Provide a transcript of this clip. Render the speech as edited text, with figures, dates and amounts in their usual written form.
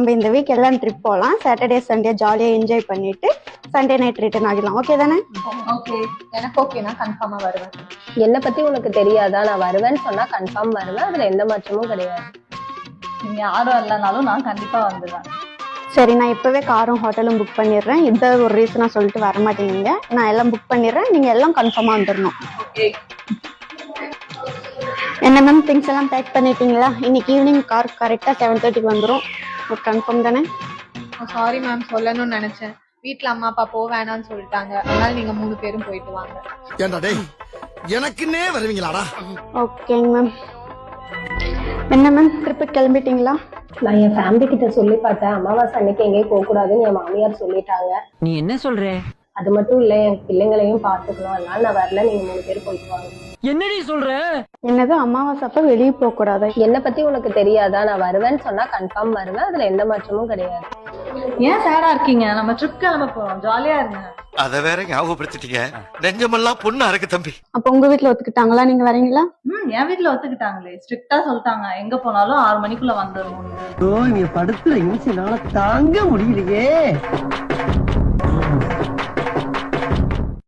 நம்ம இந்த வீக் எல்லாம் ட்ரிப் போகலாம். சாட்டர்டே சண்டே ஜாலியாக என்ஜாய் பண்ணிட்டு சண்டே நைட் ரிட்டர்ன் ஆகிடலாம். ஓகே தானே? ஓகே, எனக்கு ஓகேனா கன்ஃபார்மா வருவேன். என்னை பத்தி உனக்கு தெரியாதா? நான் வருவேன்னு சொன்னா கன்ஃபார்ம் வருவேன், அதுல எந்த மாற்றமும் கிடையாது. நீங்க யாரும் இல்லைனாலும் நான் கண்டிப்பா வந்துடுவேன். சரி, நான் இப்போவே காரும் ஹோட்டலும் புக் பண்ணிடுறேன். இந்த ஒரு ரீசனாக சொல்லிட்டு வர மாட்டேங்க. நான் எல்லாம் புக் பண்ணிடுறேன். நீங்கள் எல்லாம் கன்ஃபார்மாக வந்துடணும். ஓகே. என்ன மேம், திங்ஸ் எல்லாம் பேக் பண்ணிட்டீங்களா? இன்னைக்கு ஈவினிங் கார் கரெக்டாக 7:30 வந்துடும். ஒரு கன்ஃபார்ம் தானே? சாரி மேம், சொல்லணும்னு நினைச்சேன். வீட்டுல அம்மா அப்பா போக வேணாம்னு சொல்லிட்டாங்க. அதனால நீங்க 3 பேரும் போயிட்டு வாங்க. ஏண்டா டேய், எனக்குன்னே வருவீங்களாடா? ஓகேங்க மேம். என்ன மேம், ட்ரிப்பு கிளம்பிட்டீங்களா? நான் என் ஃபேமிலி கிட்ட சொல்லி பார்த்தேன், அமாவாசை அன்னைக்கு எங்கேயும் போக கூடாதுன்னு என் மாமியார் சொல்லிட்டாங்க. நீ என்ன சொல்ற? அது மட்டும் இல்ல, என் பிள்ளைங்களையும் பாத்துக்கணும், அதனால நான் வரல. நீங்க 3 பேர் போயிட்டு வாங்க. என்னடி சொல்ற? என்னது அமாவாசை அப்ப வெளியே போக கூடாது? என்னை பத்தி உனக்கு தெரியாதா? நான் வருவேன்னு சொன்னா கன்ஃபார்ம் வருவேன், அதுல எந்த மாற்றமும் கிடையாது. ஏன் சேடா இருக்கீங்க? நம்ம ட்ரிப் கிளம்ப போறோம், ஜாலியா இருங்க. அத வேற ஞாபகப்படுத்திட்டீங்க. நெஞ்சமெல்லாம் பொண்ணா இருக்கு தம்பி. அப்ப உங்க வீட்டுல ஒத்துக்கிட்டாங்களா? நீங்க வரீங்களா? என் வீட்டுல ஒத்துக்கிட்டாங்களே, ஸ்ட்ரிக்டா சொல்லிட்டாங்க எங்க போனாலும் 6 மணிக்குள்ள வந்துடணும். நீ படுத்துற இன்சினால தாங்க முடியலையே.